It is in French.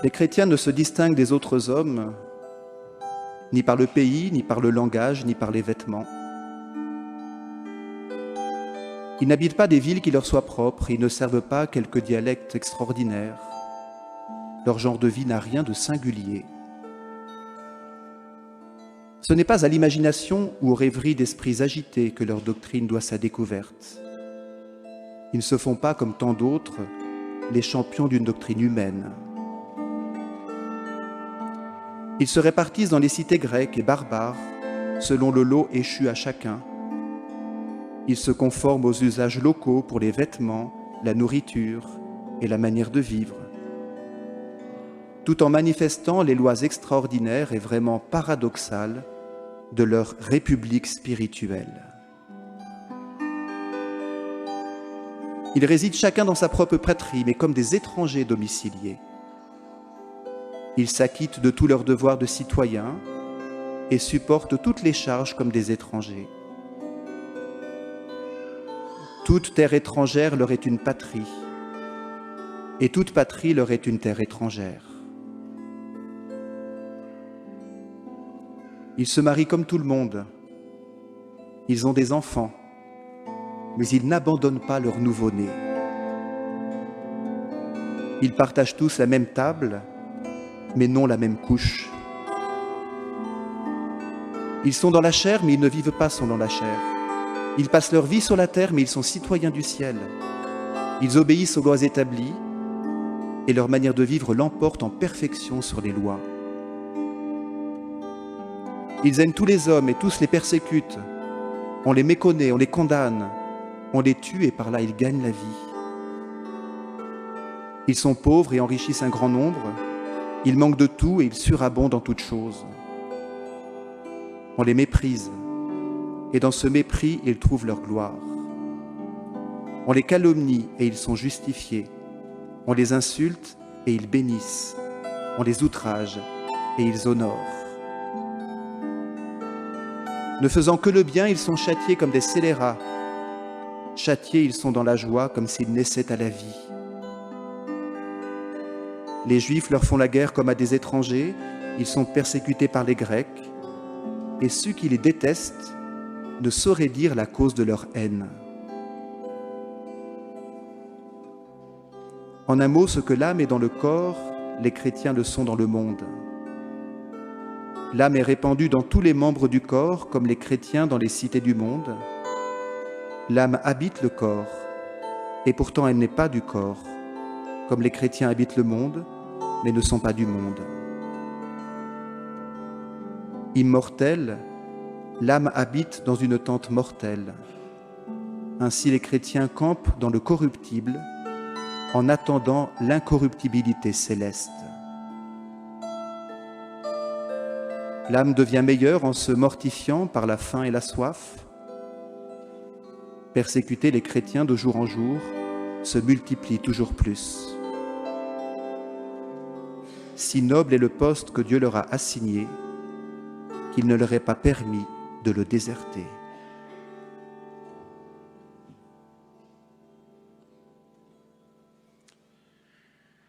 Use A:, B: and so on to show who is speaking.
A: Les chrétiens ne se distinguent des autres hommes ni par le pays, ni par le langage, ni par les vêtements. Ils n'habitent pas des villes qui leur soient propres, ils ne servent pas quelques dialectes extraordinaires. Leur genre de vie n'a rien de singulier. Ce n'est pas à l'imagination ou aux rêveries d'esprits agités que leur doctrine doit sa découverte. Ils ne se font pas, comme tant d'autres, les champions d'une doctrine humaine. Ils se répartissent dans les cités grecques et barbares, selon le lot échu à chacun. Ils se conforment aux usages locaux pour les vêtements, la nourriture et la manière de vivre, tout en manifestant les lois extraordinaires et vraiment paradoxales de leur république spirituelle. Ils résident chacun dans sa propre patrie, mais comme des étrangers domiciliés. Ils s'acquittent de tous leurs devoirs de citoyens et supportent toutes les charges comme des étrangers. Toute terre étrangère leur est une patrie, et toute patrie leur est une terre étrangère. Ils se marient comme tout le monde. Ils ont des enfants, mais ils n'abandonnent pas leur nouveau-né. Ils partagent tous la même table, mais non la même couche. Ils sont dans la chair, mais ils ne vivent pas selon la chair. Ils passent leur vie sur la terre, mais ils sont citoyens du ciel. Ils obéissent aux lois établies, et leur manière de vivre l'emporte en perfection sur les lois. Ils aiment tous les hommes et tous les persécutent. On les méconnaît, on les condamne, on les tue et par là ils gagnent la vie. Ils sont pauvres et enrichissent un grand nombre. Ils manquent de tout et ils surabondent en toutes choses. On les méprise et dans ce mépris ils trouvent leur gloire. On les calomnie et ils sont justifiés. On les insulte et ils bénissent. On les outrage et ils honorent. Ne faisant que le bien, ils sont châtiés comme des scélérats. Châtiés, ils sont dans la joie comme s'ils naissaient à la vie. Les Juifs leur font la guerre comme à des étrangers, ils sont persécutés par les Grecs, et ceux qui les détestent ne sauraient dire la cause de leur haine. En un mot, ce que l'âme est dans le corps, les chrétiens le sont dans le monde. L'âme est répandue dans tous les membres du corps, comme les chrétiens dans les cités du monde. L'âme habite le corps, et pourtant elle n'est pas du corps, comme les chrétiens habitent le monde, mais ne sont pas du monde. Immortelle, l'âme habite dans une tente mortelle. Ainsi les chrétiens campent dans le corruptible, en attendant l'incorruptibilité céleste. L'âme devient meilleure en se mortifiant par la faim et la soif. Persécuter les chrétiens de jour en jour se multiplie toujours plus. Si noble est le poste que Dieu leur a assigné, qu'il ne leur est pas permis de le déserter.